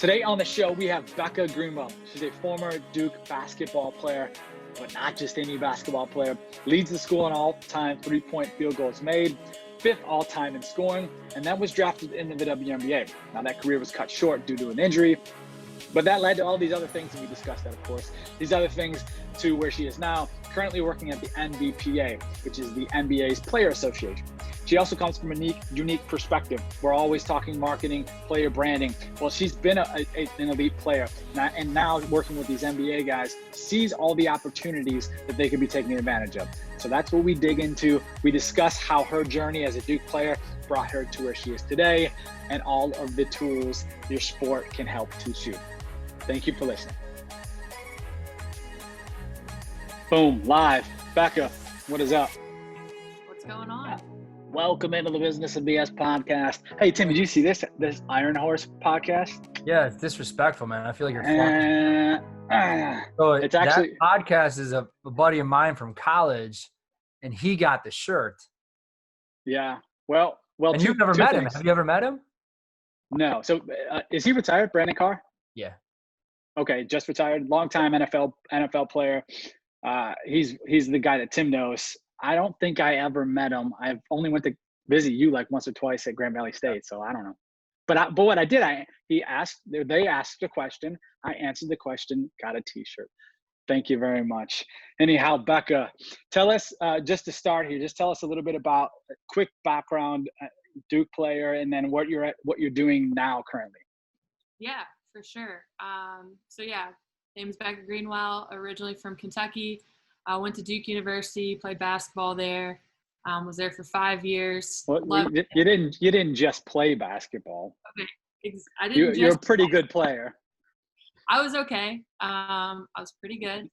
Today on the show, we have Becca Greenwell. She's a former Duke basketball player, but not just any basketball player. Leads the school in all-time three-point field goals made, 5th all-time in scoring, and then was drafted into the WNBA. Now that career was cut short due to an injury, but that led to all these other things, and we discussed that, of course. These other things to where she is now, currently working at the NBAPA, which is the NBA's Player Association. She also comes from a unique perspective. We're always talking marketing, player branding. Well, she's been an elite player, and now working with these NBA guys, sees all the opportunities that they could be taking advantage of. So that's what we dig into. We discuss how her journey as a Duke player brought her to where she is today, and all of the tools your sport can help teach you. Thank you for listening. Boom, live. Becca, what is up? What's going on? Welcome into the Business of BS podcast. Hey, Tim, did you see this Iron Horse podcast? Yeah, it's disrespectful, man. I feel like you're so it's actually that podcast is a buddy of mine from college, and he got the shirt. Yeah. Well. And you've never met him. Have you ever met him? No. So is he retired, Brandon Carr? Yeah. Okay, just retired. Longtime NFL player. He's the guy that Tim knows. I don't think I ever met him. I've only went to visit you like once or twice at Grand Valley State, so I don't know. But what I did, they asked a question. I answered the question, got a T-shirt. Thank you very much. Anyhow, Becca, tell us just to start here. Just tell us a little bit about a quick background, Duke player, and then what you're doing now currently. Yeah, for sure. Name's Becca Greenwell, originally from Kentucky. I went to Duke University, played basketball there. Was there for 5 years. You didn't just play basketball. Okay, I didn't. You're a pretty good player. I was okay. I was pretty good.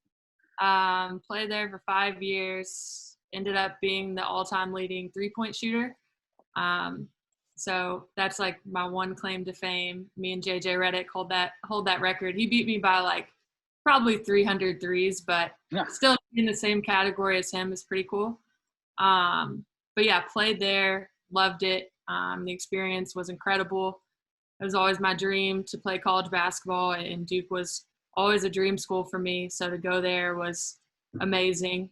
Played there for 5 years. Ended up being the all-time leading three-point shooter. So that's like my one claim to fame. Me and JJ Redick hold that record. He beat me by like probably 300 threes, but still in the same category as him is pretty cool. But yeah, played there, loved it. The experience was incredible. It was always my dream to play college basketball, and Duke was always a dream school for me. So to go there was amazing.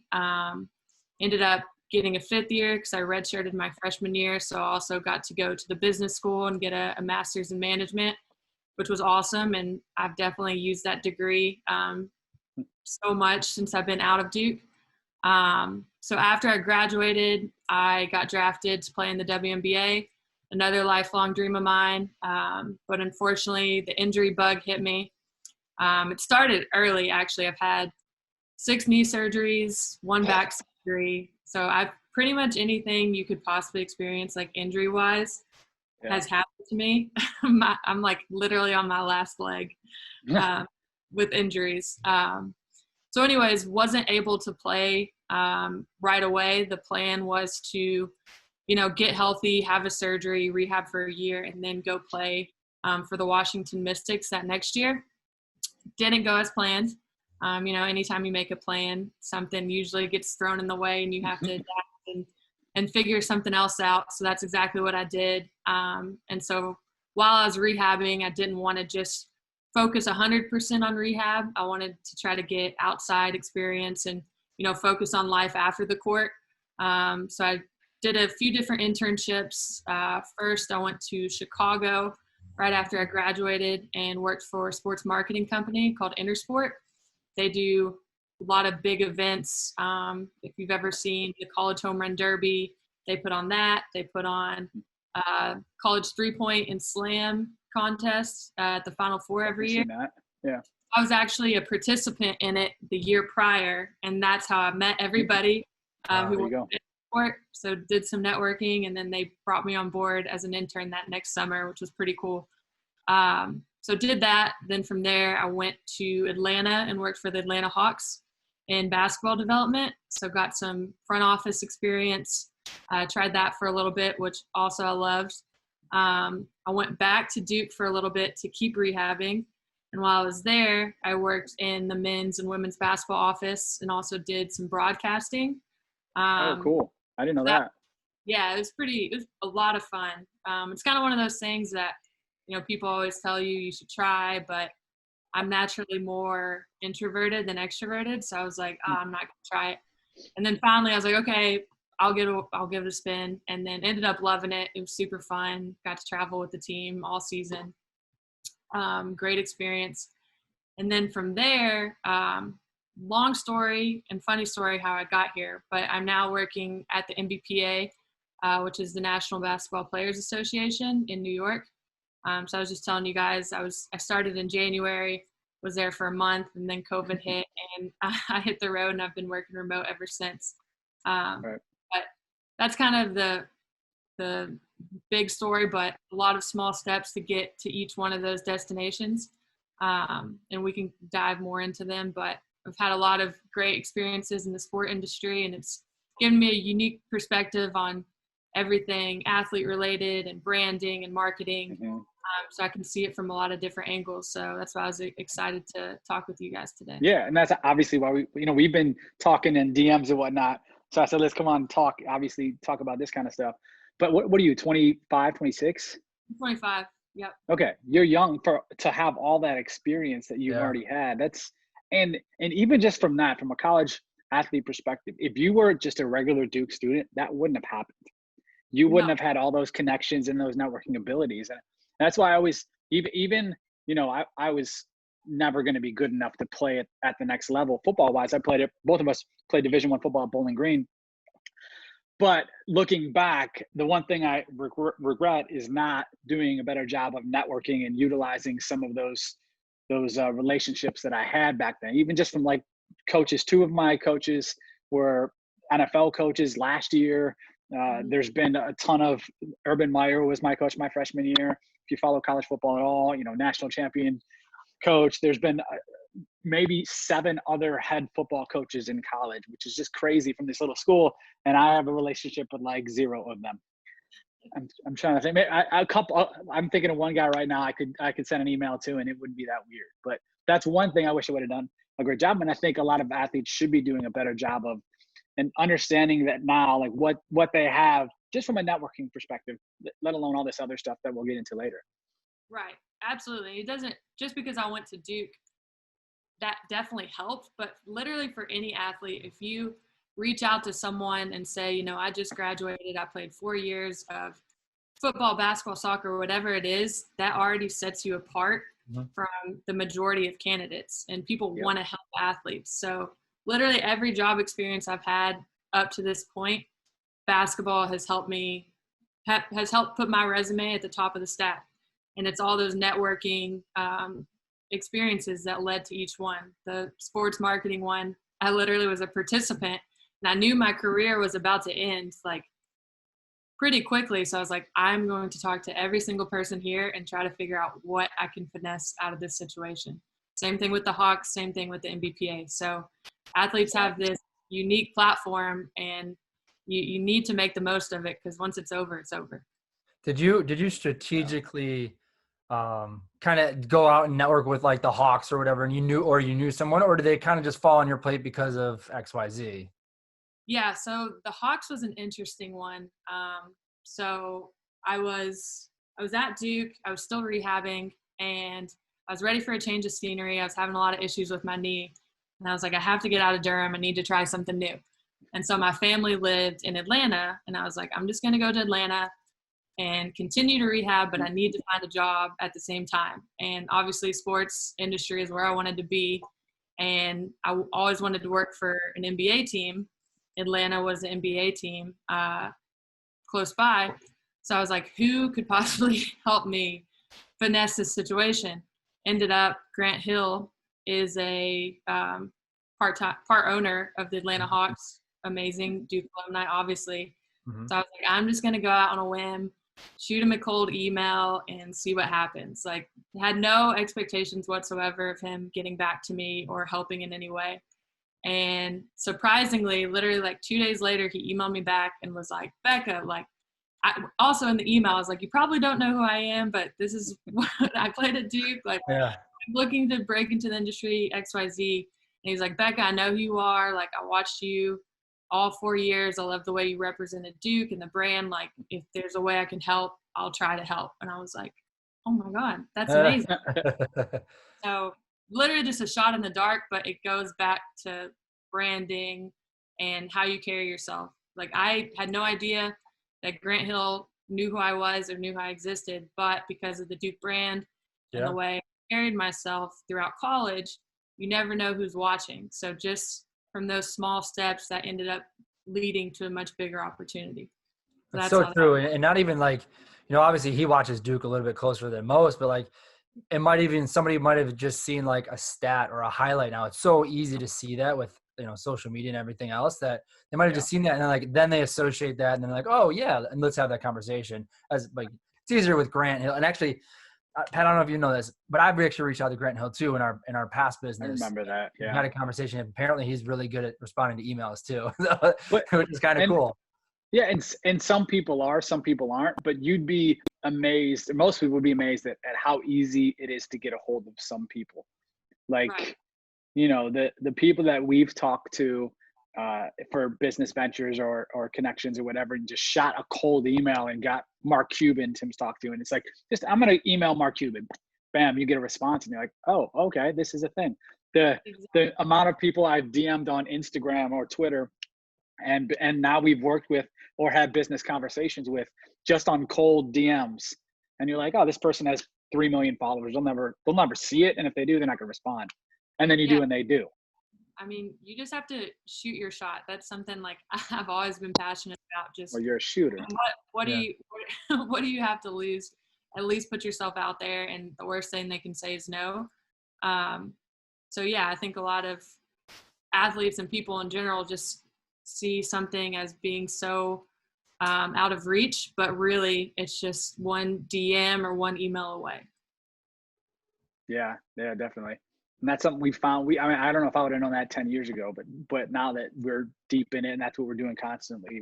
Ended up getting a 5th year because I redshirted my freshman year. So I also got to go to the business school and get a master's in management, which was awesome. And I've definitely used that degree so much since I've been out of Duke. So after I graduated, I got drafted to play in the WNBA, another lifelong dream of mine. But unfortunately, the injury bug hit me. It started early, actually. I've had 6 knee surgeries, 1 back surgery. So I've pretty much anything you could possibly experience, like injury-wise, has happened to me. I'm like literally on my last leg with injuries. So anyways, wasn't able to play right away. The plan was to, get healthy, have a surgery, rehab for a year, and then go play for the Washington Mystics that next year. Didn't go as planned. Anytime you make a plan, something usually gets thrown in the way and you have to adapt and figure something else out. So that's exactly what I did. And so while I was rehabbing, I didn't want to just focus 100% on rehab. I wanted to try to get outside experience and, focus on life after the court. So I did a few different internships. First, I went to Chicago right after I graduated and worked for a sports marketing company called Intersport. They do a lot of big events. If you've ever seen the College Home Run Derby, they put on that. They put on college three-point and slam contests at the Final Four every year. Yeah. I was actually a participant in it the year prior, and that's how I met everybody who worked in sport. So did some networking, and then they brought me on board as an intern that next summer, which was pretty cool. So did that. Then from there, I went to Atlanta and worked for the Atlanta Hawks in basketball development. So got some front office experience. Tried that for a little bit, which also I loved. I went back to Duke for a little bit to keep rehabbing. And while I was there, I worked in the men's and women's basketball office and also did some broadcasting. Cool. I didn't know that. Yeah, it was a lot of fun. It's kind of one of those things that people always tell you should try, but I'm naturally more introverted than extroverted. So I was like, I'm not going to try it. And then finally I was like, okay, I'll give it a spin, and then ended up loving it. It was super fun. Got to travel with the team all season. Great experience. And then from there, long story and funny story how I got here, but I'm now working at the NBAPA, which is the National Basketball Players Association in New York. So I was just telling you guys, I started in January, was there for a month, and then COVID hit, and I hit the road, and I've been working remote ever since. Right. But that's kind of the big story, but a lot of small steps to get to each one of those destinations. And we can dive more into them, but I've had a lot of great experiences in the sport industry, and it's given me a unique perspective on everything athlete related and branding and marketing. Mm-hmm. So I can see it from a lot of different angles. So that's why I was excited to talk with you guys today. Yeah. And that's obviously why we've been talking in DMs and whatnot. So I said, let's come on and talk about this kind of stuff. But what are you, 25, 26? 25. Yep. Okay. You're young to have all that experience that you've already had. And even just from that, from a college athlete perspective, if you were just a regular Duke student, that wouldn't have happened. You wouldn't have had all those connections and those networking abilities. And that's why I always, even I was never going to be good enough to play it at the next level football wise. Both of us played Division I football at Bowling Green. But looking back, the one thing I regret is not doing a better job of networking and utilizing some of those relationships that I had back then. Even just from like coaches, 2 of my coaches were NFL coaches last year. There's been a ton of Urban Meyer was my coach my freshman year. If you follow college football at all, national champion coach. There's been maybe 7 other head football coaches in college, which is just crazy from this little school. And I have a relationship with like 0 of them. I'm trying to think. I'm thinking of one guy right now. I could send an email to, and it wouldn't be that weird. But that's one thing I wish I would have done a great job. And I think a lot of athletes should be doing a better job of and understanding that now, like what they have just from a networking perspective, let alone all this other stuff that we'll get into later. Right. Absolutely. It doesn't, just because I went to Duke, that definitely helped. But literally for any athlete, if you reach out to someone and say, I just graduated, I played 4 years of football, basketball, soccer, whatever it is, that already sets you apart from the majority of candidates. And people want to help athletes. So literally every job experience I've had up to this point, basketball has helped put my resume at the top of the stack. And it's all those networking experiences that led to each one. The sports marketing one, I literally was a participant, and I knew my career was about to end like pretty quickly. So I was like, I'm going to talk to every single person here and try to figure out what I can finesse out of this situation. Same thing with the Hawks, same thing with the NBPA. So athletes have this unique platform, and you need to make the most of it, because once it's over, it's over. Did you strategically kind of go out and network with like the Hawks or whatever, and you knew someone, or did they kind of just fall on your plate because of XYZ? Yeah, so the Hawks was an interesting one. So I was at Duke, I was still rehabbing, and I was ready for a change of scenery. I was having a lot of issues with my knee, and I was like, I have to get out of Durham. I need to try something new. And so my family lived in Atlanta, and I was like, I'm just going to go to Atlanta and continue to rehab, but I need to find a job at the same time. And obviously sports industry is where I wanted to be. And I always wanted to work for an NBA team. Atlanta was the NBA team close by. So I was like, who could possibly help me finesse this situation? Ended up, Grant Hill is a part owner of the Atlanta Hawks. Amazing Duke alumni, obviously. So I was like, I'm just going to go out on a whim, shoot him a cold email, and see what happens. Like, had no expectations whatsoever of him getting back to me or helping in any way. And surprisingly, literally like 2 days later, he emailed me back and was like, Becca, like, also in the email, I was like, you probably don't know who I am, but this is what I played at Duke. Like, I'm looking to break into the industry, XYZ. And he's like, Becca, I know who you are. Like, I watched you all 4 years. I love the way you represented Duke and the brand. Like, if there's a way I can help, I'll try to help. And I was like, oh my God, that's amazing. So literally just a shot in the dark, but it goes back to branding and how you carry yourself. Like I had no idea that Grant Hill knew who I was or knew I existed, but because of the Duke brand and the way I carried myself throughout college, you never know who's watching. So just from those small steps that ended up leading to a much bigger opportunity. So That's so true. And not even like, obviously he watches Duke a little bit closer than most, but like somebody might have just seen like a stat or a highlight. Now it's so easy to see that with, social media and everything else, that they might have just seen that and then they associate that and then like, oh yeah, and let's have that conversation. As like, it's easier with Grant Hill. And actually, Pat, I don't know if you know this, but I've actually reached out to Grant Hill too in our past business. I remember that. Yeah. We had a conversation. Apparently he's really good at responding to emails too, which is kind of cool. Yeah. And some people are, some people aren't, but you'd be amazed. Most people would be amazed at how easy it is to get a hold of some people. Like, the people that we've talked to for business ventures or connections or whatever, and just shot a cold email and got Mark Cuban to talk to. And it's like, I'm going to email Mark Cuban. Bam, you get a response and you're like, oh, okay, this is a thing. The amount of people I've DM'd on Instagram or Twitter and now we've worked with or had business conversations with just on cold DMs. And you're like, oh, this person has 3 million followers. They'll never see it. And if they do, they're not going to respond. And then you do and they do. I mean, you just have to shoot your shot. That's something like I've always been passionate about. Just well, you're a shooter. What do you have to lose? At least put yourself out there, and the worst thing they can say is no. So yeah, I think a lot of athletes and people in general just see something as being so out of reach, but really it's just one DM or one email away. Yeah, definitely. And that's something we found. I don't know if I would have known that 10 years ago, but now that we're deep in it and that's what we're doing constantly,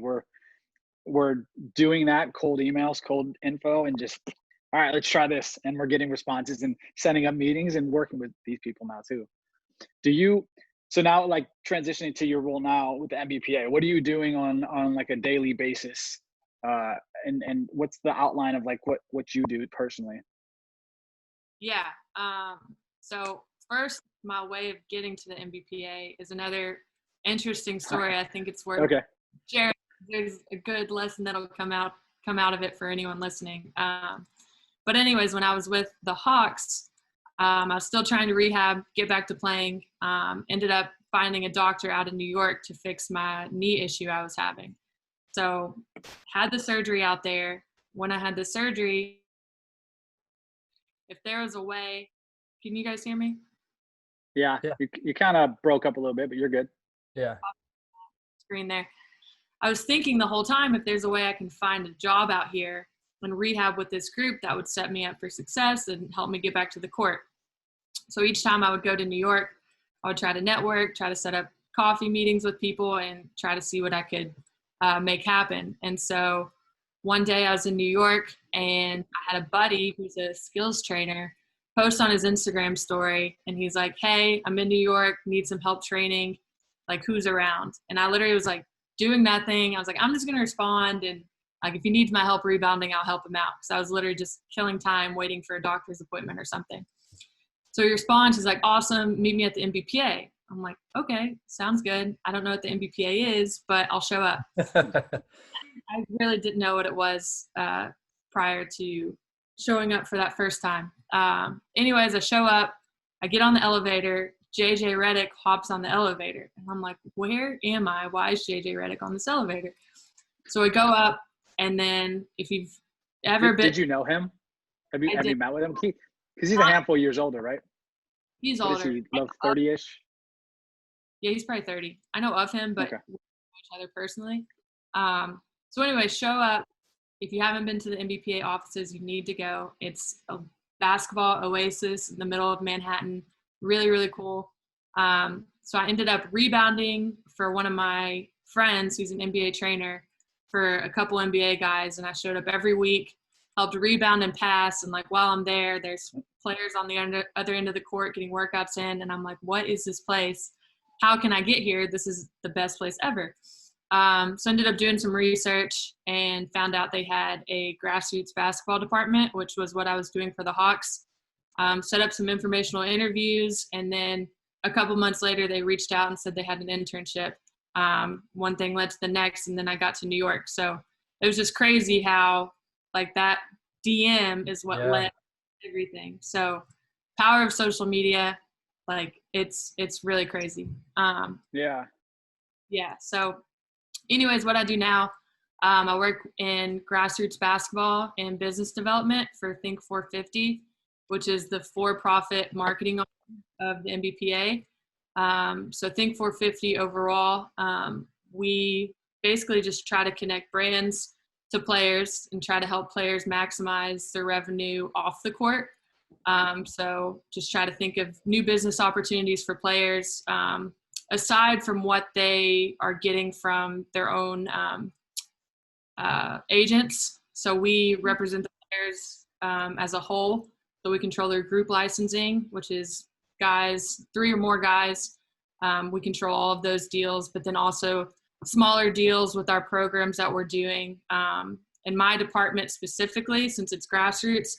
we're doing that cold emails, cold info, and just, all right, let's try this. And we're getting responses and setting up meetings and working with these people now too. So now like transitioning to your role now with the NBAPA, what are you doing on like a daily basis? And what's the outline of like what you do personally? Yeah. So first, my way of getting to the NBAPA is another interesting story. I think it's worth sharing. There's a good lesson that'll come out of it for anyone listening. But anyways, when I was with the Hawks, I was still trying to rehab, get back to playing. Ended up finding a doctor out of New York to fix my knee issue I was having. So had the surgery out there. When I had the surgery, if there was a way, can you guys hear me? Yeah. You kind of broke up a little bit, but you're good. Yeah. Screen there. I was thinking the whole time, if there's a way I can find a job out here and rehab with this group that would set me up for success and help me get back to the court. So each time I would go to New York, I would try to network, try to set up coffee meetings with people and try to see what I could make happen. And so one day I was in New York and I had a buddy who's a skills trainer post on his Instagram story. And he's like, hey, I'm in New York, need some help training. Like, who's around? And I literally was like doing nothing. I was like, I'm just going to respond. And like, if he needs my help rebounding, I'll help him out. So I was literally just killing time waiting for a doctor's appointment or something. So he responds, he's like, awesome, meet me at the NBAPA. I'm like, okay, sounds good. I don't know what the NBAPA is, but I'll show up. I really didn't know what it was prior to showing up for that first time. Anyways, I show up, I get on the elevator, JJ Redick hops on the elevator. And I'm like, where am I? Why is JJ Redick on this elevator? So we go up, and then if you've ever been. Did you know him? Have you met with him? Because he's a handful of years older, right? He's older. Is he, 30-ish? Yeah, he's probably 30. I know of him, but we know each other personally. So anyway, show up. If you haven't been to the NBAPA offices, you need to go. It's a basketball oasis in the middle of Manhattan. Really, really cool. So I ended up rebounding for one of my friends who's an NBA trainer for a couple NBA guys, and I showed up every week, helped rebound and pass. And like, while I'm there, there's players on the other end of the court getting workouts in. And I'm like, what is this place? How can I get here? This is the best place ever. So ended up doing some research and found out they had a grassroots basketball department, which was what I was doing for the Hawks. Set up some informational interviews, and then a couple months later, they reached out and said they had an internship. One thing led to the next, and then I got to New York. So it was just crazy how like that DM is what led to everything. So power of social media, like it's really crazy. So anyways, what I do now, I work in grassroots basketball and business development for Think 450, which is the for-profit marketing of the NBPA. So Think 450 overall, we basically just try to connect brands to players and try to help players maximize their revenue off the court. So just try to think of new business opportunities for players, aside from what they are getting from their own agents. So we represent the players as a whole. So we control their group licensing, which is guys, 3 or more guys. We control all of those deals, but then also smaller deals with our programs that we're doing. In my department specifically, since it's grassroots,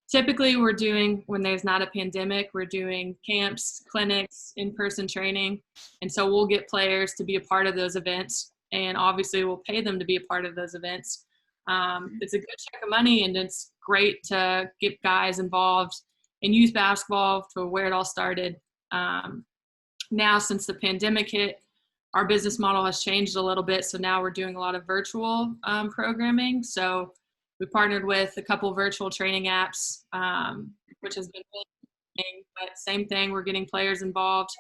typically we're doing, when there's not a pandemic, we're doing camps, clinics, in-person training. And so we'll get players to be a part of those events. And obviously we'll pay them to be a part of those events. It's a good chunk of money, and it's great to get guys involved in youth basketball to where it all started. Now, since the pandemic hit, our business model has changed a little bit. So now we're doing a lot of virtual programming. So we partnered with a couple virtual training apps, which has been really interesting, but same thing, we're getting players involved.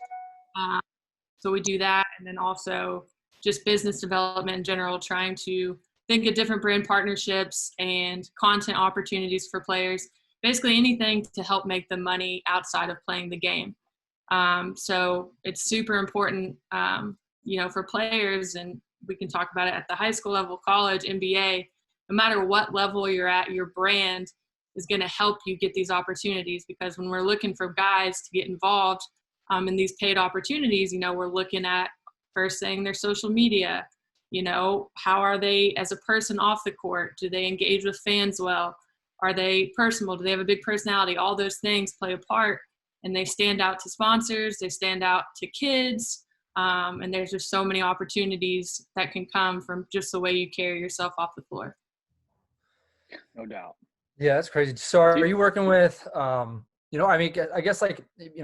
So we do that. And then also just business development in general, trying to think of different brand partnerships and content opportunities for players, basically anything to help make them money outside of playing the game. So it's super important, for players, and we can talk about it at the high school level, college, NBA, no matter what level you're at, your brand is going to help you get these opportunities, because when we're looking for guys to get involved in these paid opportunities, we're looking at first thing their social media, how are they as a person off the court? Do they engage with fans well? Are they personable? Do they have a big personality? All those things play a part, and they stand out to sponsors. They stand out to kids. And there's just so many opportunities that can come from just the way you carry yourself off the floor. No doubt. Yeah, that's crazy. So are you working with, I guess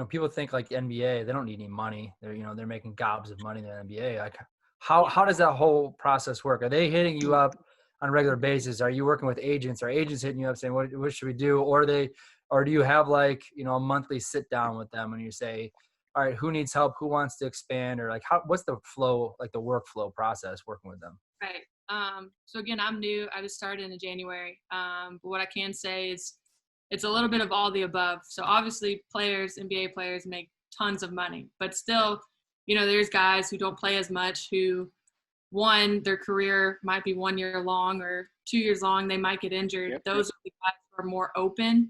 people think like the NBA, they don't need any money. They're making gobs of money in the NBA. Like how does that whole process work? Are they hitting you up on a regular basis? Are you working with agents? Are agents hitting you up saying, what should we do? Or do you have a monthly sit down with them and you say, all right, who needs help? Who wants to expand? Or what's the flow, the workflow process working with them? Right. So again, I'm new. I just started in January. But what I can say is it's a little bit of all the above. So obviously NBA players make tons of money, but still, there's guys who don't play as much, who their career might be 1 year long or 2 years long. They might get injured. Those are the guys who are more open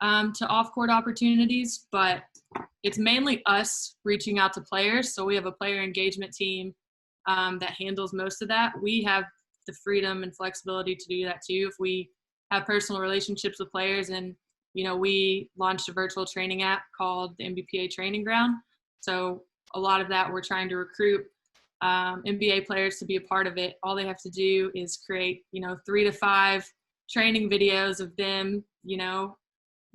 to off-court opportunities, but it's mainly us reaching out to players. So we have a player engagement team that handles most of that. We have the freedom and flexibility to do that too if we have personal relationships with players. And we launched a virtual training app called the NBPA Training Ground. So a lot of that, we're trying to recruit NBA players to be a part of it. All they have to do is create 3 to 5 training videos of them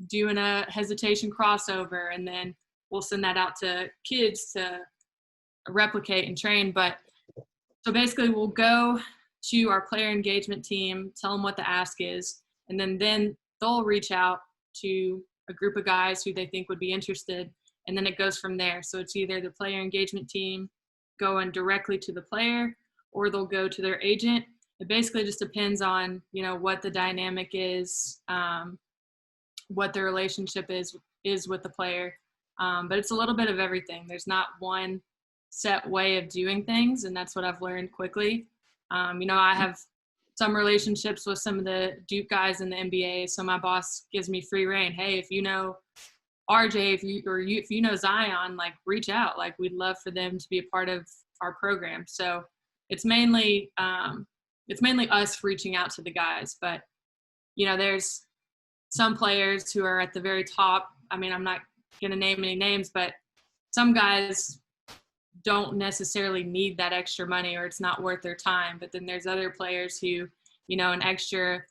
doing a hesitation crossover, and then we'll send that out to kids to replicate and train. But so basically we'll go to our player engagement team, tell them what the ask is, and then they'll reach out to a group of guys who they think would be interested, and then it goes from there. So it's either the player engagement team going directly to the player, or they'll go to their agent. It basically just depends on what the dynamic is, what their relationship is with the player. But it's a little bit of everything. There's not one set way of doing things, and that's what I've learned quickly. I have some relationships with some of the Duke guys in the NBA, so my boss gives me free reign. Hey, if you know RJ, if you know Zion, reach out. We'd love for them to be a part of our program. So it's mainly us reaching out to the guys. But, you know, there's some players who are at the very top. I mean, I'm not going to name any names, but some guys don't necessarily need that extra money, or it's not worth their time. But then there's other players who, you know, an extra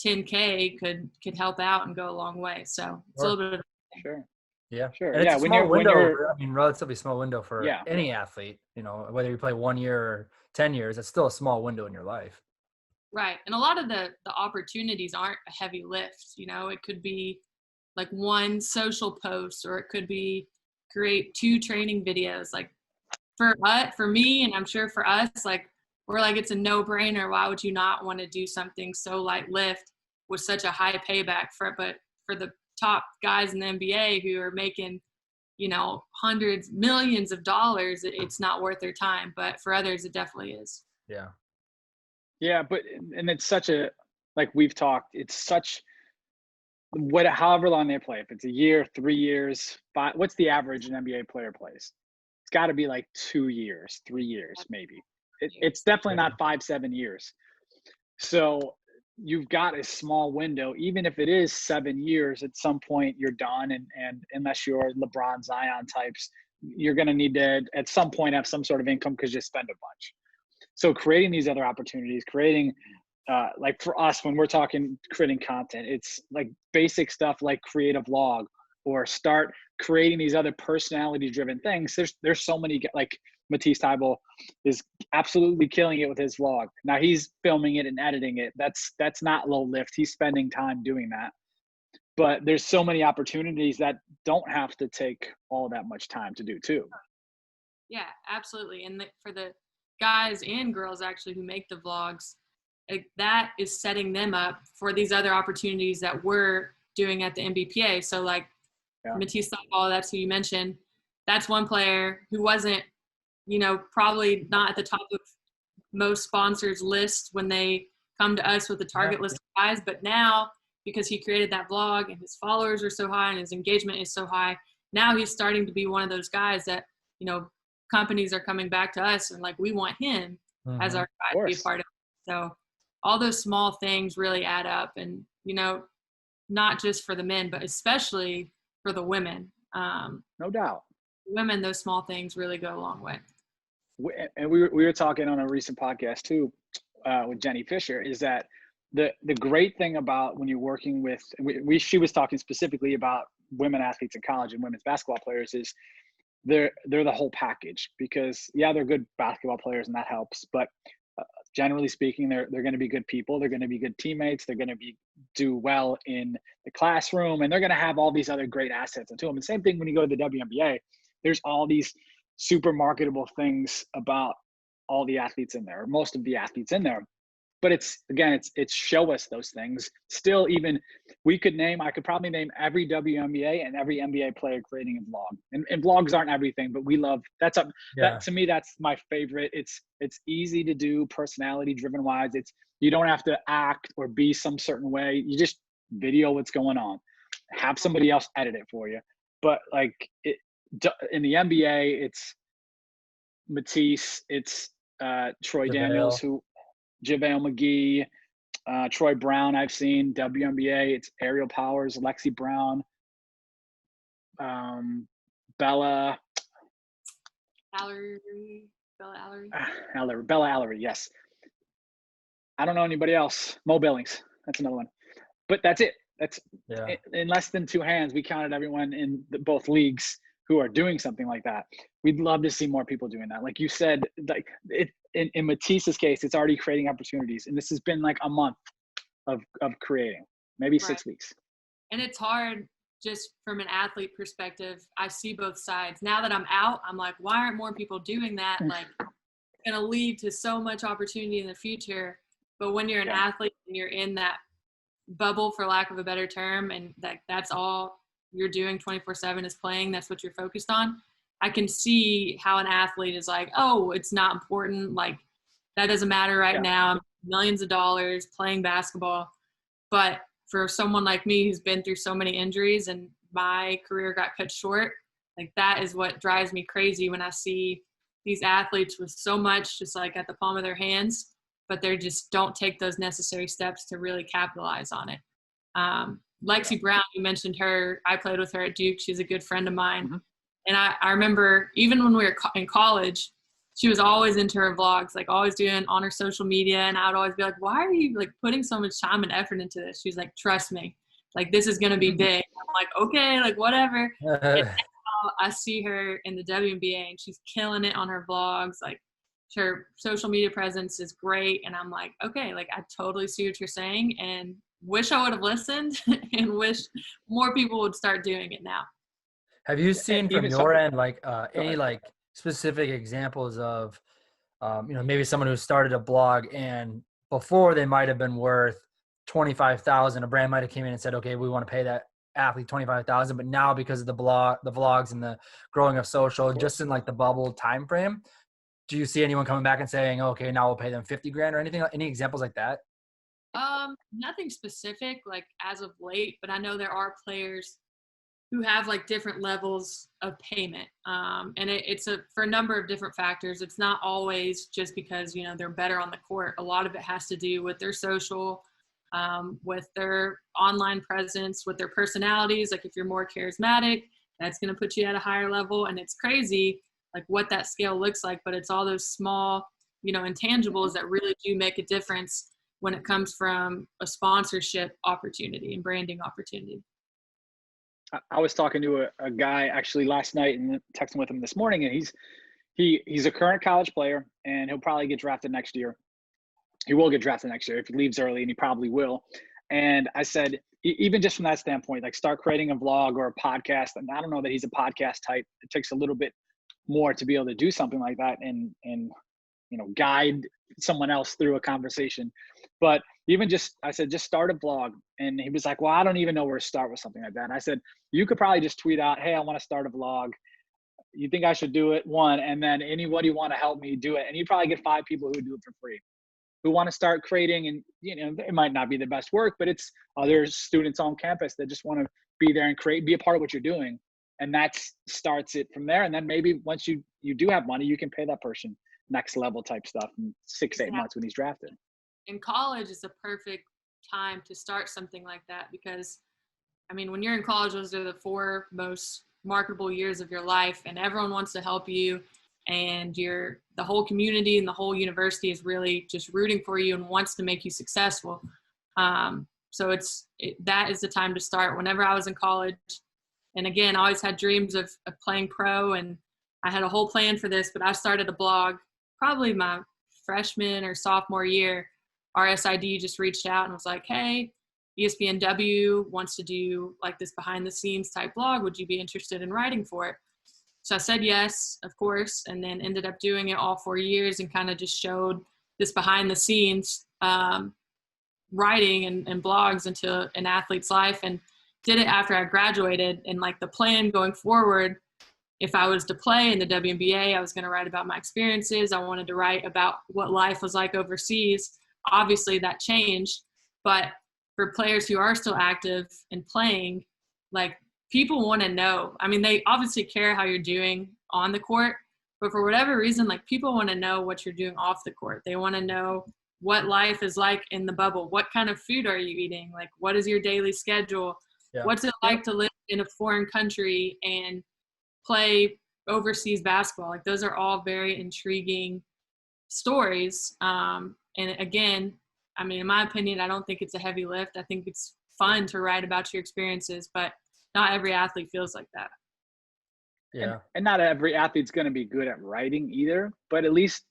$10K could help out and go a long way. So it's a little bit of Sure. Yeah. Sure. And it's Yeah. a small window. I mean, relatively small window for any athlete, you know, whether you play 1 year or 10 years, it's still a small window in your life. Right. And a lot of the opportunities aren't a heavy lift. You know, it could be like one social post, or it could be create 2 training videos. Like for me, and I'm sure for us, like, we're like, it's a no-brainer. Why would you not want to do something so light lift with such a high payback but for the top guys in the NBA who are making, you know, hundreds, millions of dollars, it's not worth their time. But for others, it definitely is. Yeah. Yeah. But, and it's such a, like we've talked, it's such, however long they play, if it's a year, 3 years, 5, what's the average an NBA player plays? It's got to be like 2 years, 3 years, maybe. It's definitely not 5-7 years. So you've got a small window, even if it is 7 years, at some point you're done. And unless you're LeBron, Zion types, you're going to need to, at some point, have some sort of income because you spend a bunch. So creating these other opportunities, creating, like for us, when we're talking creating content, it's like basic stuff like create a vlog, or start creating these other personality driven things. There's so many, like Matisse Thybulle is absolutely killing it with his vlog. Now he's filming it and editing it. That's not low lift. He's spending time doing that. But there's so many opportunities that don't have to take all that much time to do too. Yeah, absolutely. And for the guys and girls actually who make the vlogs, that is setting them up for these other opportunities that we're doing at the NBPA. So like Matisse Thybulle, that's who you mentioned. That's one player who wasn't, you know, probably not at the top of most sponsors' list when they come to us with a target list of guys. But now, because he created that vlog and his followers are so high and his engagement is so high, now he's starting to be one of those guys that, you know, companies are coming back to us and like, we want him as our guy to be a part of it. So all those small things really add up, and, you know, not just for the men, but especially for the women. No doubt. Women, those small things really go a long way. And we were talking on a recent podcast too, with Jenny Fisher, is that the great thing about when you're working with, she was talking specifically about women athletes in college and women's basketball players, is they're the whole package. Because they're good basketball players and that helps, but generally speaking, they're going to be good people. They're going to be good teammates. They're going to do well in the classroom, and they're going to have all these other great assets into them. And same thing when you go to the WNBA, there's all these super marketable things about all the athletes in there, or most of the athletes in there. But it's show us those things. Still, even I could probably name every WNBA and every NBA player creating a vlog. And vlogs aren't everything, but we love that, to me, that's my favorite. It's easy to do, personality driven wise. You don't have to act or be some certain way. You just video what's going on. Have somebody else edit it for you. But like in the NBA, it's Matisse, it's Troy Daniels, JaVale McGee, Troy Brown. I've seen WNBA. It's Ariel Powers, Lexi Brown, Bella Allery. Yes. I don't know anybody else. Mo Billings. That's another one. But that's it. That's in less than 2 hands. We counted everyone in both leagues who are doing something like that. We'd love to see more people doing that. Like you said, like in Matisse's case, it's already creating opportunities. And this has been like a month of creating, maybe 6 weeks. And it's hard just from an athlete perspective. I see both sides. Now that I'm out, I'm like, why aren't more people doing that? Like, it's going to lead to so much opportunity in the future. But when you're an athlete and you're in that bubble, for lack of a better term, and that's all you're doing 24/7 is playing, that's what you're focused on, I can see how an athlete is like, oh, it's not important. Like, that doesn't matter right now. I'm millions of dollars playing basketball. But for someone like me who's been through so many injuries and my career got cut short, like, that is what drives me crazy when I see these athletes with so much just like at the palm of their hands, but they just don't take those necessary steps to really capitalize on it. Lexi Brown, you mentioned her. I played with her at Duke. She's a good friend of mine. Mm-hmm. And I remember even when we were in college, she was always into her vlogs, like always doing on her social media. And I would always be like, why are you like putting so much time and effort into this? She's like, trust me, like this is going to be big. I'm like, okay, like whatever. And now I see her in the WNBA and she's killing it on her vlogs. Like her social media presence is great. And I'm like, okay, like I totally see what you're saying and wish I would have listened and wish more people would start doing it now. Have you seen from your end, like any like specific examples of, maybe someone who started a blog and before they might have been worth 25,000, a brand might have came in and said, okay, we want to pay that athlete 25,000, but now because of the vlogs and the growing of social, just in like the bubble time frame, do you see anyone coming back and saying, okay, now we'll pay them 50 grand or anything? Any examples like that? Nothing specific like as of late, but I know there are players who have like different levels of payment. And it's for a number of different factors. It's not always just because, they're better on the court. A lot of it has to do with their social, with their online presence, with their personalities. Like if you're more charismatic, that's going to put you at a higher level. And it's crazy like what that scale looks like, but it's all those small, intangibles that really do make a difference when it comes from a sponsorship opportunity and branding opportunity. I was talking to a guy actually last night and texting with him this morning, and he's a current college player, and he'll probably get drafted next year. He will get drafted next year if he leaves early, and he probably will. And I said, even just from that standpoint, like start creating a vlog or a podcast. And I don't know that he's a podcast type. It takes a little bit more to be able to do something like that and guide someone else through a conversation. But even I said, just start a blog. And he was like, well, I don't even know where to start with something like that. And I said, you could probably just tweet out, hey, I want to start a vlog. You think I should do it? One, and then anybody want to help me do it? And you probably get 5 people who do it for free, who want to start creating. And, it might not be the best work, but it's other students on campus that just want to be there and be a part of what you're doing. And that starts it from there. And then maybe once you do have money, you can pay that person next level type stuff in 6-8 months when he's drafted. In college is a perfect time to start something like that because, when you're in college, those are the 4 most marketable years of your life, and everyone wants to help you, and the whole community and the whole university is really just rooting for you and wants to make you successful. So that is the time to start. Whenever I was in college, and again, I always had dreams of playing pro, and I had a whole plan for this, but I started a blog probably my freshman or sophomore year. RSID just reached out and was like, hey, ESPNW wants to do like this behind the scenes type blog. Would you be interested in writing for it? So I said yes, of course, and then ended up doing it all 4 years and kind of just showed this behind the scenes writing and blogs into an athlete's life, and did it after I graduated. And like the plan going forward, if I was to play in the WNBA, I was going to write about my experiences. I wanted to write about what life was like overseas. Obviously that changed, but for players who are still active and playing, like people want to know. They obviously care how you're doing on the court, but for whatever reason, like people want to know what you're doing off the court. They want to know what life is like in the bubble. What kind of food are you eating? Like, what is your daily schedule? Yeah. What's it like to live in a foreign country and play overseas basketball? Like those are all very intriguing stories. And again, in my opinion, I don't think it's a heavy lift. I think it's fun to write about your experiences, but not every athlete feels like that. Yeah. And not every athlete's going to be good at writing either, but at least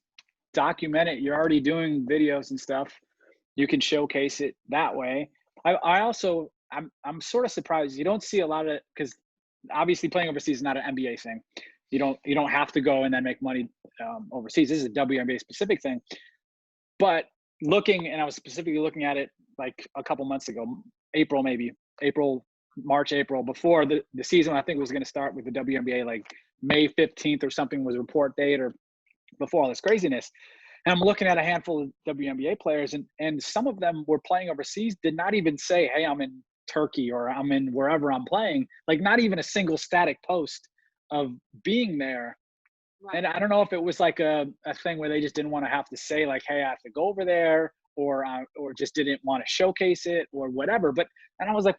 document it. You're already doing videos and stuff. You can showcase it that way. I'm sort of surprised you don't see a lot of, because obviously playing overseas is not an NBA thing. You don't have to go and then make money overseas. This is a WNBA specific thing. But I was specifically looking at it like a couple months ago, March, April, before the season I think was going to start with the WNBA, like May 15th or something was a report date, or before all this craziness. And I'm looking at a handful of WNBA players, and some of them were playing overseas, did not even say, hey, I'm in Turkey or I'm in wherever I'm playing, like not even a single static post of being there. Right. And I don't know if it was like a thing where they just didn't want to have to say like, hey, I have to go over there, or just didn't want to showcase it or whatever. But and I was like,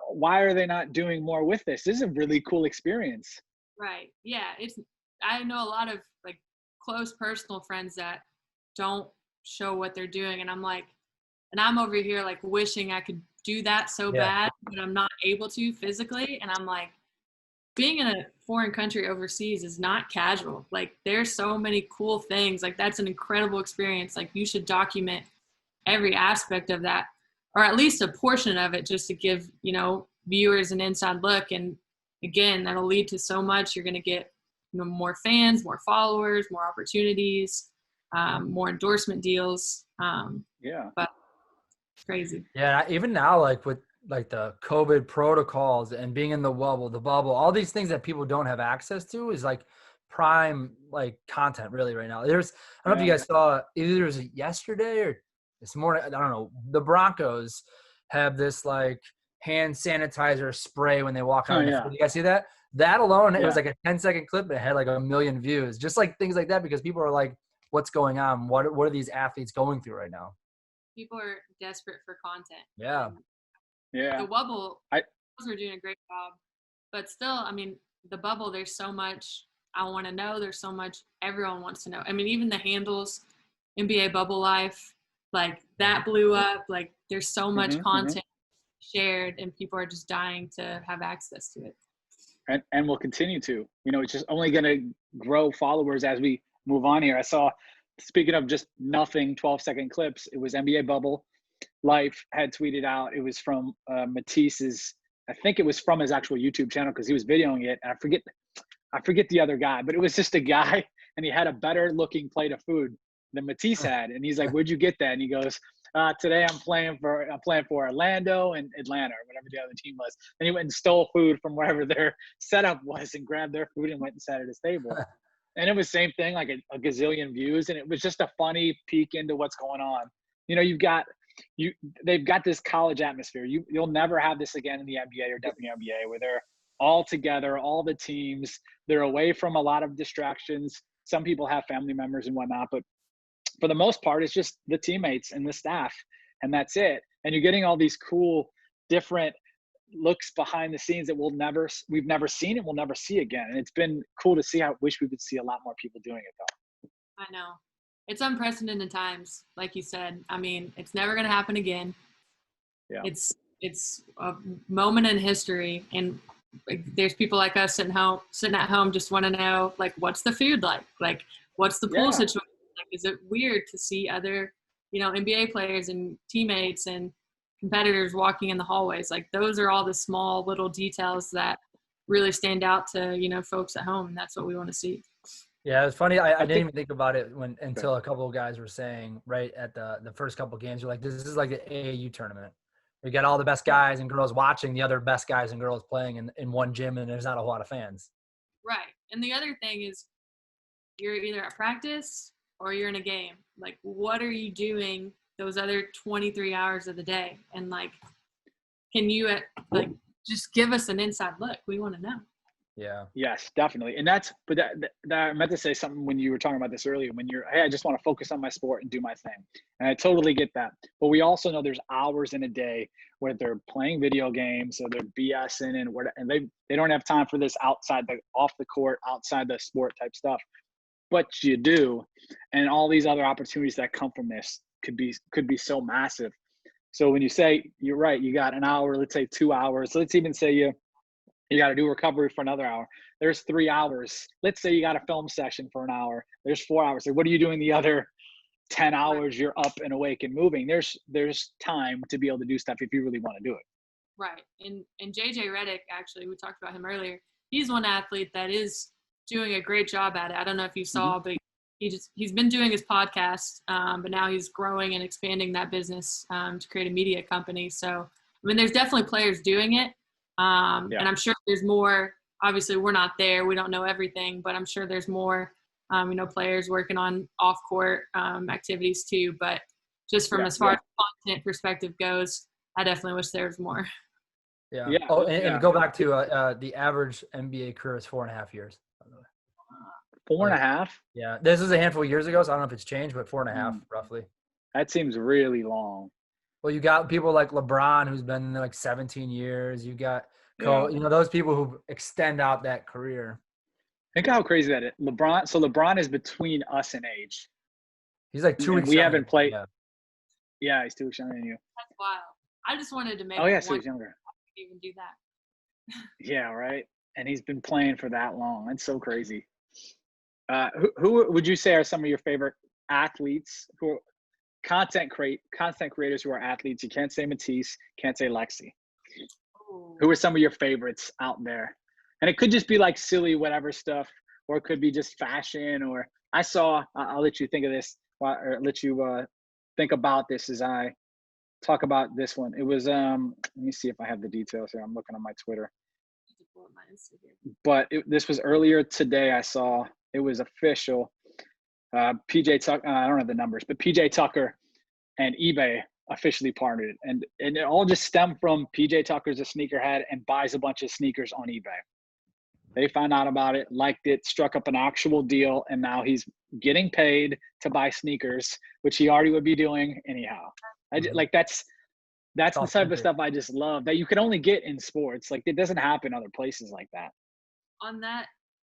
why are they not doing more with this? This is a really cool experience. Right. Yeah. I know a lot of like close personal friends that don't show what they're doing. And I'm like, and I'm over here like wishing I could do that so bad, but I'm not able to physically. And I'm like, being in a foreign country overseas is not casual. Like there's so many cool things. Like that's an incredible experience. Like you should document every aspect of that, or at least a portion of it, just to give, viewers an inside look. And again, that'll lead to so much. You're going to get more fans, more followers, more opportunities, more endorsement deals. But it's crazy. Yeah, even now, like with like the COVID protocols and being in the bubble, all these things that people don't have access to is like prime like content really right now. I don't know if you guys saw, either it was yesterday or this morning, I don't know, the Broncos have this like hand sanitizer spray when they walk out. You guys see that? That alone, it was like a 10-second clip, but it had like 1 million views. Just like things like that, because people are like, what's going on? What are these athletes going through right now? People are desperate for content. Yeah. The Wubble, are doing a great job. But still, I mean, the bubble, there's so much I want to know. There's so much everyone wants to know. I mean, even the handles, NBA Bubble Life, like that blew up. Like there's so much content shared, and people are just dying to have access to it. And we'll continue to. It's just only going to grow followers as we move on here. I saw, speaking of just nothing 12-second clips, it was NBA Bubble Life had tweeted out. It was from Matisse's, I think it was from his actual YouTube channel because he was videoing it. And I forget the other guy, but it was just a guy, and he had a better looking plate of food than Matisse had. And he's like, where'd you get that? And he goes, today I'm playing for Orlando and Atlanta, or whatever the other team was. And he went and stole food from wherever their setup was and grabbed their food and went and sat at his table. And it was same thing, like a gazillion views. And it was just a funny peek into what's going on. They've got this college atmosphere. You'll never have this again in the NBA or WNBA, where they're all together, all the teams. They're away from a lot of distractions. Some people have family members and whatnot, but for the most part, it's just the teammates and the staff, and that's it. And you're getting all these cool, different looks behind the scenes that we've never seen and we'll never see again. And it's been cool to see. I wish we could see a lot more people doing it though. I know. It's unprecedented times, like you said. I mean, it's never going to happen again. Yeah. It's a moment in history, and there's people like us sitting at home just want to know, like, what's the food like? Like, what's the pool situation like? Is it weird to see other, NBA players and teammates and competitors walking in the hallways? Like, those are all the small little details that really stand out to, folks at home, and that's what we want to see. Yeah, it's funny. I didn't even think about it until a couple of guys were saying right at the first couple of games, you're like, this is like the AAU tournament. We got all the best guys and girls watching the other best guys and girls playing in one gym, and there's not a whole lot of fans. Right. And the other thing is, you're either at practice or you're in a game. Like, what are you doing those other 23 hours of the day? And like, can you just give us an inside look? We want to know. Yeah. Yes, definitely. And that I meant to say something when you were talking about this earlier, when hey, I just want to focus on my sport and do my thing. And I totally get that. But we also know there's hours in a day where they're playing video games or they're BSing and they don't have time for this off the court, outside the sport type stuff. But you do. And all these other opportunities that come from this could be so massive. So when you say, you're right, you got an hour, let's say 2 hours, let's even say you got to do recovery for another hour. There's 3 hours. Let's say you got a film session for an hour. There's 4 hours. So what are you doing the other 10 hours? You're up and awake and moving. There's time to be able to do stuff if you really want to do it. Right. And JJ Redick, actually, we talked about him earlier. He's one athlete that is doing a great job at it. I don't know if you saw, but he's been doing his podcast, but now he's growing and expanding that business to create a media company. So, I mean, there's definitely players doing it. And I'm sure there's more. Obviously, we're not there. We don't know everything, but I'm sure there's more, players working on off-court activities too. But just from as far as content perspective goes, I definitely wish there was more. Yeah. Oh, and go back to the average NBA career is 4.5 years. By the way. 4.5? Yeah. This was a handful of years ago, so I don't know if it's changed, but 4.5 roughly. That seems really long. Well, you got people like LeBron, who's been there like 17 years. You got, Yeah. those people who extend out that career. Think how crazy that is. LeBron is between us in age. He's like 2 And weeks we younger. haven't played. Yeah. Yeah, he's 2 weeks younger than you. That's wild. I just wanted to make Oh, yeah, so one he's younger. even do that. Yeah, right. And he's been playing for that long. That's so crazy. Who would you say are some of your favorite athletes who are content creators who are athletes? You can't say Matisse, can't say Lexi. Ooh. Who are some of your favorites out there? And it could just be like silly whatever stuff, or it could be just fashion. Or I'll let you think of this, or let you think about this as I talk about this one. It was let me see if I have the details here. I'm looking on my Twitter. But this was earlier today. I saw it was official. PJ Tucker, I don't have the numbers, but PJ Tucker and eBay officially partnered, and it all just stemmed from PJ Tucker's a sneakerhead and buys a bunch of sneakers on eBay. They found out about it, liked it, struck up an actual deal, and now he's getting paid to buy sneakers, which he already would be doing anyhow. Like that's the type of stuff I just love that you can only get in sports. Like it doesn't happen other places like that. On that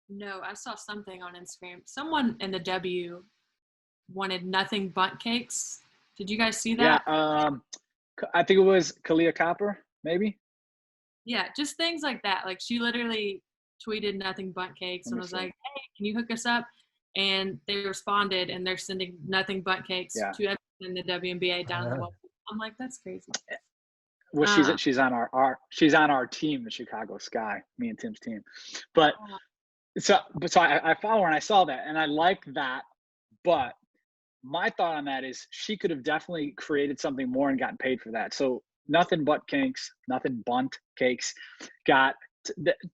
note, I saw something on Instagram. Someone in the W wanted nothing but cakes. Did you guys see that? Yeah, I think it was Kalia Copper, maybe. Yeah, just things like that. Like she literally tweeted nothing but cakes and was like, "Hey, can you hook us up?" And they responded, and they're sending nothing but cakes to everyone in the WNBA down in the Wubble. I'm like, that's crazy. Well, she's on our team, the Chicago Sky, me and Tim's team. But I follow her and I saw that and I like that. But my thought on that is she could have definitely created something more and gotten paid for that. So nothing but cakes, nothing bunt cakes, got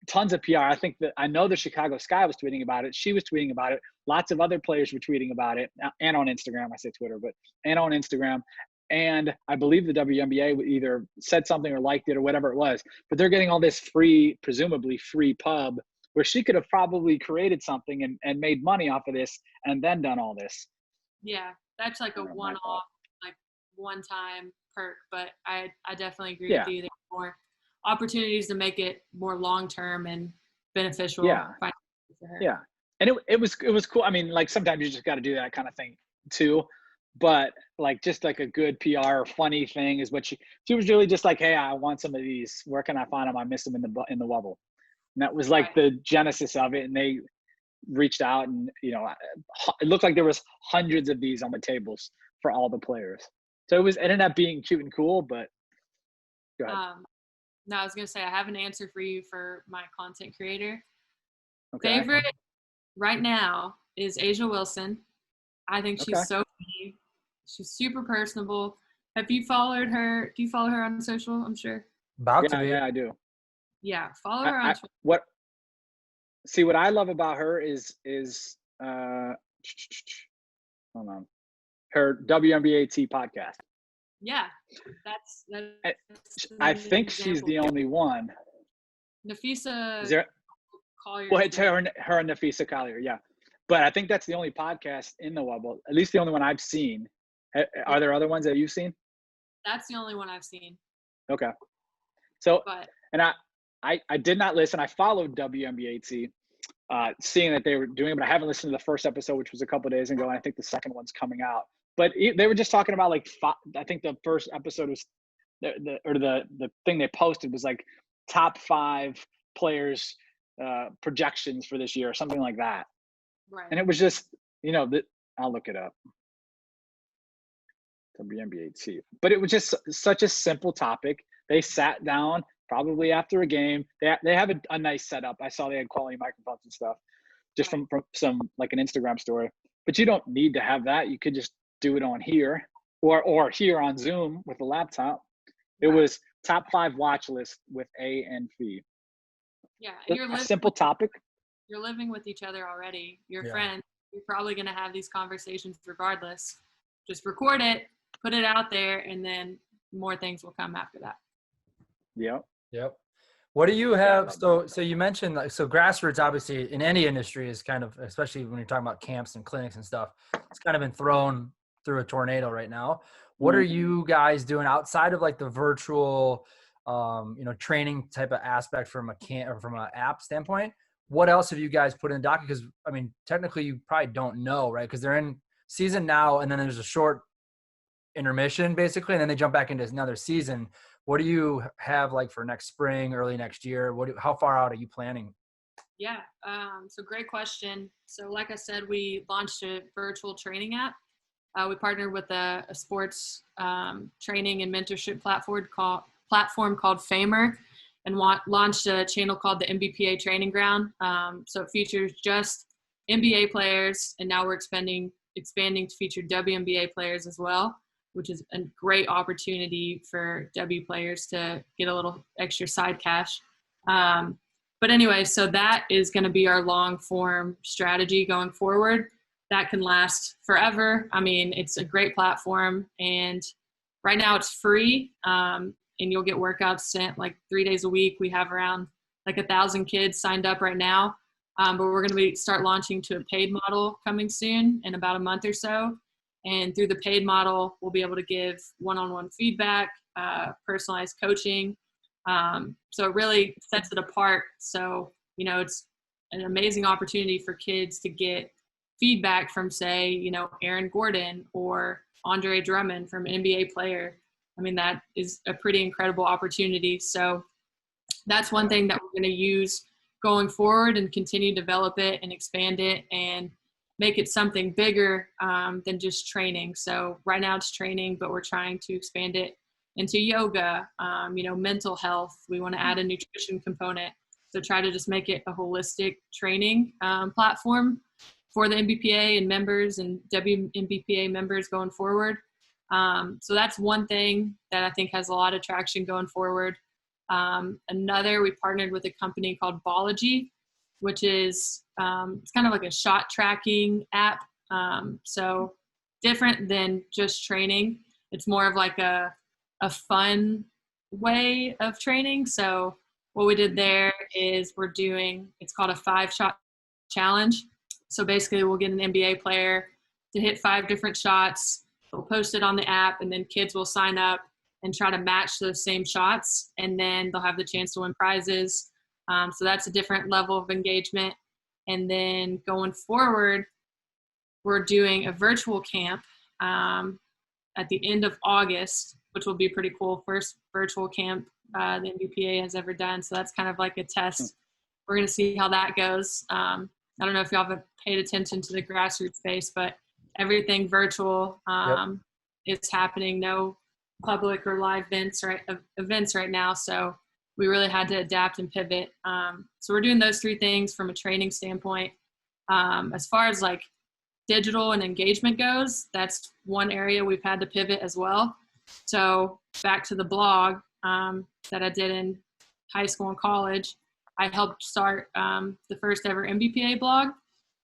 tons of PR. I know the Chicago Sky was tweeting about it. She was tweeting about it. Lots of other players were tweeting about it, and on Instagram. I say Twitter, and on Instagram. And I believe the WNBA either said something or liked it or whatever it was. But they're getting all this presumably free pub, where she could have probably created something and made money off of this and then done all this. Yeah, that's like a one-off, like one-time perk. But I definitely agree with you. There's more opportunities to make it more long-term and beneficial. For her. Yeah, and it was cool. I mean, like sometimes you just got to do that kind of thing too. But like just like a good PR or funny thing is what she was really just like, hey, I want some of these. Where can I find them? I miss them in the Wubble. And that was like the genesis of it. And they reached out and, it looked like there was hundreds of these on the tables for all the players. So it ended up being cute and cool, but go ahead. No, I was going to say, I have an answer for you for my content creator. Okay. Favorite right now is Asia Wilson. I think she's so funny. She's super personable. Have you followed her? Do you follow her on social? I'm sure. Yeah, I do. Yeah, follow her on Twitter. What I love about her is hold on, her WNBAT podcast. Yeah, that's I think she's the only one. Nafisa. Is there? Collier. Well, it's her and Nafisa Collier, yeah. But I think that's the only podcast in the Wubble, at least the only one I've seen. Are there other ones that you've seen? That's the only one I've seen. Okay. So, and I did not listen. I followed WNBAT, seeing that they were doing it, but I haven't listened to the first episode, which was a couple of days ago, and I think the second one's coming out. But they were just talking about like I think the first episode was the thing they posted was like top 5 players projections for this year or something like that. Right. And it was just I'll look it up. WNBAT. But it was just such a simple topic. They sat down probably after a game. They have a nice setup. I saw they had quality microphones and stuff just from some like an Instagram story. But you don't need to have that. You could just do it on here or here on Zoom with a laptop. It was top 5 watch list with A and Fee. Yeah, a simple topic. You're living with each other already. You're friends. You're probably going to have these conversations regardless. Just record it, put it out there, and then more things will come after that. Yep. What do you Yeah, I have? love So, that. so you mentioned like, so grassroots obviously in any industry is kind of, especially when you're talking about camps and clinics and stuff, it's kind of been thrown through a tornado right now. What are Mhm. you guys doing outside of like the virtual, training type of aspect from a or from an app standpoint? What else have you guys put in the docket? Because I mean, technically you probably don't know, right? Because they're in season now, and then there's a short intermission basically, and then they jump back into another season. What do you have like for next spring, early next year? How far out are you planning? Yeah, so great question. So like I said, we launched a virtual training app. We partnered with a sports training and mentorship platform called Famer, and launched a channel called the NBPA Training Ground. So it features just NBA players, and now we're expanding to feature WNBA players as well, which is a great opportunity for W players to get a little extra side cash. But anyway, so that is going to be our long form strategy going forward. That can last forever. I mean, it's a great platform, and right now it's free, and you'll get workouts sent like 3 days a week. We have around like 1,000 kids signed up right now, but we're going to start launching to a paid model coming soon in about a month or so. And through the paid model, we'll be able to give one-on-one feedback, personalized coaching. So it really sets it apart. So, it's an amazing opportunity for kids to get feedback from, say, Aaron Gordon or Andre Drummond from an NBA player. I mean, that is a pretty incredible opportunity. So that's one thing that we're going to use going forward and continue to develop it and expand it and make it something bigger than just training. So right now it's training, but we're trying to expand it into yoga, mental health. We want to add a nutrition component. So try to just make it a holistic training platform for the NBPA and members and WNBPA members going forward. So that's one thing that I think has a lot of traction going forward. Another, we partnered with a company called Ballogy, which is it's kind of like a shot tracking app. So different than just training. It's more of like a fun way of training. So what we did there is it's called a 5-shot challenge. So basically we'll get an NBA player to hit 5 different shots. We'll post it on the app, and then kids will sign up and try to match those same shots. And then they'll have the chance to win prizes. So that's a different level of engagement. And then going forward, we're doing a virtual camp at the end of August, which will be pretty cool. First virtual camp the NBPA has ever done. So that's kind of like a test. We're going to see how that goes. I don't know if y'all have paid attention to the grassroots space, but everything virtual is happening. No public or live events right now. So we really had to adapt and pivot. So we're doing those 3 things from a training standpoint. As far as like digital and engagement goes, that's one area we've had to pivot as well. So back to the blog that I did in high school and college, I helped start the first ever MBPA blog,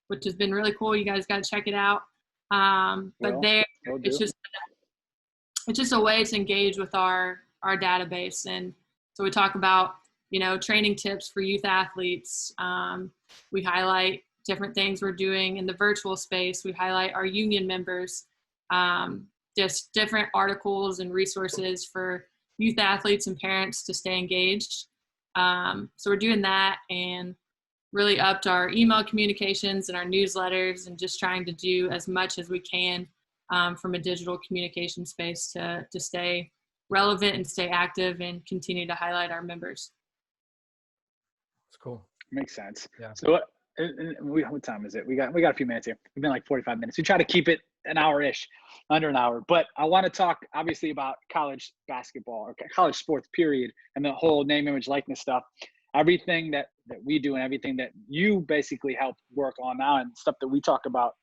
which has been really cool. You guys got to check it out. But it's just a way to engage with our database. And so we talk about, training tips for youth athletes. We highlight different things we're doing in the virtual space. We highlight our union members, just different articles and resources for youth athletes and parents to stay engaged. So we're doing that, and really upped our email communications and our newsletters, and just trying to do as much as we can from a digital communication space to stay relevant and stay active and continue to highlight our members. It's cool. Makes sense. Yeah. So what time is it? We got a few minutes here. We've been like 45 minutes. We try to keep it an hour-ish, under an hour. But I want to talk obviously about college basketball or college sports period, and the whole name, image, likeness stuff. Everything that we do and everything that you basically help work on now and stuff that we talk about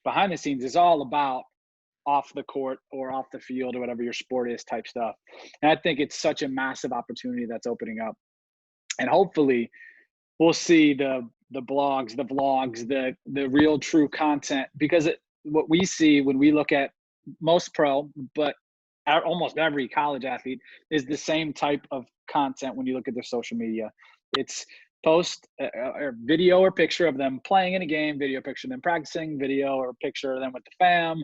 behind the scenes is all about off the court or off the field or whatever your sport is type stuff. And I think it's such a massive opportunity that's opening up. And hopefully we'll see the blogs, the vlogs, the real true content, because what we see when we look at most pro, but almost every college athlete, is the same type of content when you look at their social media. It's post a video or picture of them playing in a game, video picture of them practicing, video or picture of them with the fam,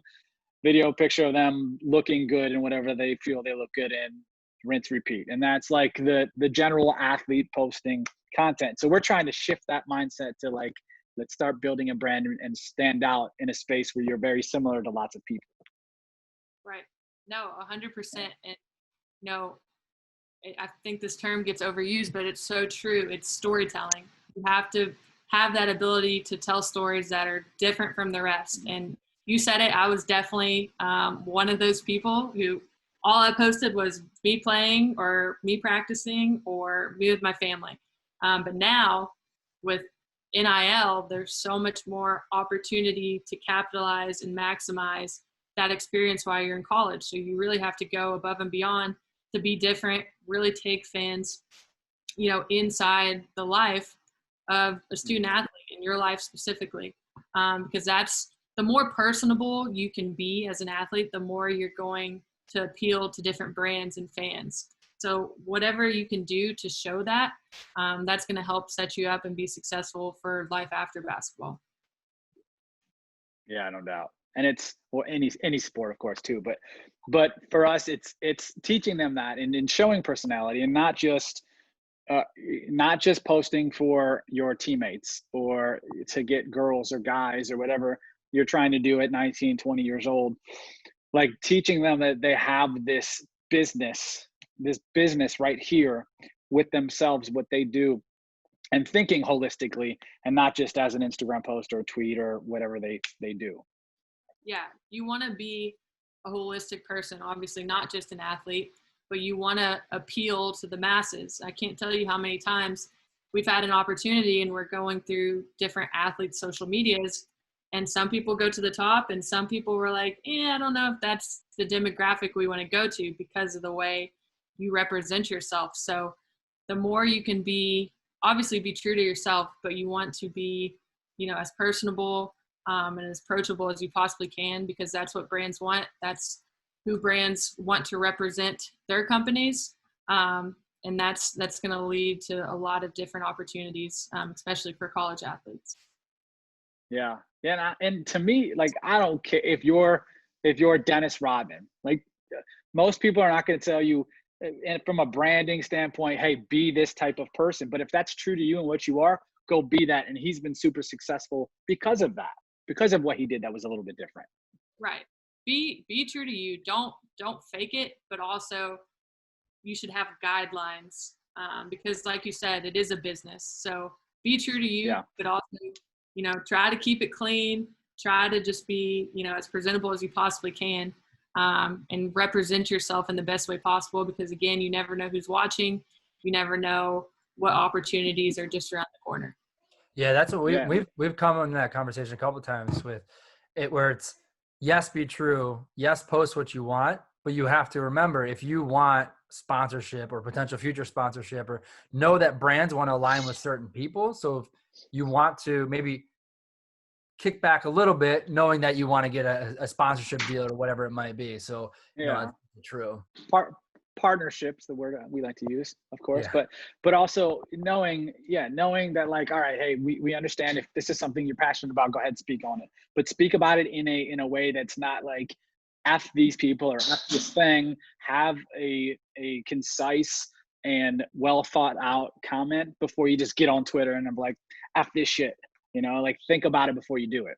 video picture of them looking good in whatever they feel they look good in, rinse, repeat. And that's like the general athlete posting content. So we're trying to shift that mindset to like, let's start building a brand and stand out in a space where you're very similar to lots of people. Right. No, 100%. And, you know, I think this term gets overused, but it's so true. It's storytelling. You have to have that ability to tell stories that are different from the rest. And you said it, I was definitely one of those people who all I posted was me playing or me practicing or me with my family. But now with NIL, there's so much more opportunity to capitalize and maximize that experience while you're in college. So you really have to go above and beyond to be different, really take fans, you know, inside the life of a student athlete, in your life specifically. Because that's, the more personable you can be as an athlete, the more you're going to appeal to different brands and fans. So whatever you can do to show that, that's going to help set you up and be successful for life after basketball. Yeah, no doubt. And it's, well, any sport, of course, too. But for us, it's teaching them that and showing personality, and not just posting for your teammates or to get girls or guys or whatever you're trying to do at 19, 20 years old. Like teaching them that they have this business right here with themselves, what they do, and thinking holistically and not just as an Instagram post or a tweet or whatever they do. Yeah, you want to be a holistic person, obviously not just an athlete, but you want to appeal to the masses. I can't tell you how many times we've had an opportunity and we're going through different athletes' social medias, and some people go to the top and some people were like, I don't know if that's the demographic we want to go to because of the way you represent yourself. So the more you can be, obviously be true to yourself, but you want to be, you know, as personable and as approachable as you possibly can, because that's what brands want. That's who brands want to represent their companies. And that's going to lead to a lot of different opportunities, especially for college athletes. Yeah. Yeah. And to me, like, I don't care if you're Dennis Rodman, like most people are not going to tell you, and from a branding standpoint, hey, be this type of person. But if that's true to you and what you are, go be that. And he's been super successful because of that, because of what he did that was a little bit different. Right. Be true to you. Don't fake it, but also you should have guidelines because like you said, it is a business. So be true to you, but also, you know, try to keep it clean, try to just be, you know, as presentable as you possibly can, and represent yourself in the best way possible, because again, you never know who's watching. You never know what opportunities are just around the corner. Yeah, that's what we've come in that conversation a couple of times with it, where it's, yes, be true. Yes, post what you want, but you have to remember, if you want sponsorship or potential future sponsorship, or know that brands want to align with certain people. So if you want to maybe kick back a little bit, knowing that you want to get a sponsorship deal or whatever it might be. So, you know, that's true. Partnerships, the word we like to use, of course, but also knowing that, like, all right, hey, we understand if this is something you're passionate about, go ahead and speak on it, but speak about it in a way that's not like F these people or F this thing. Have a concise and well thought out comment before you just get on Twitter and I'm like, F this shit, you know, like think about it before you do it.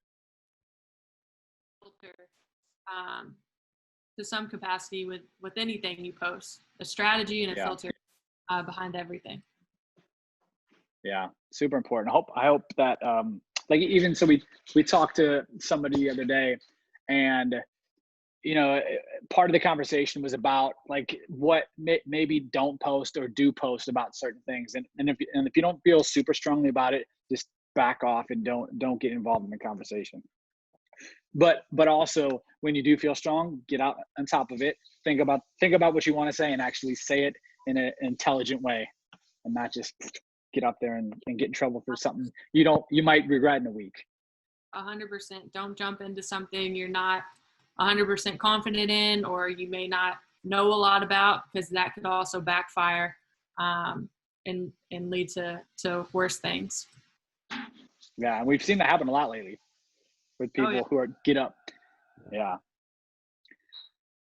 To some capacity with anything you post, a strategy and a filter behind everything. Yeah, super important. I hope that like, even so we talked to somebody the other day, and you know, part of the conversation was about like what maybe don't post or do post about certain things, and if you don't feel super strongly about it, just back off and don't get involved in the conversation. But also, when you do feel strong, get out on top of it. Think about what you want to say and actually say it in an intelligent way, and not just get up there and get in trouble for something you might regret in a week. 100%. Don't jump into something you're not 100% confident in, or you may not know a lot about, because that could also backfire and lead to worse things. Yeah, and we've seen that happen a lot lately with people who are get up. Yeah.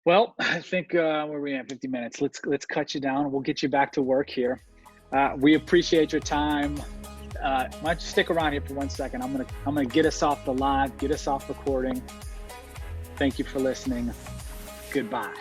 Well, I think where are we at? 50 minutes. Let's cut you down. We'll get you back to work here. We appreciate your time. Why don't you stick around here for 1 second? I'm gonna get us off the live, get us off recording. Thank you for listening. Goodbye.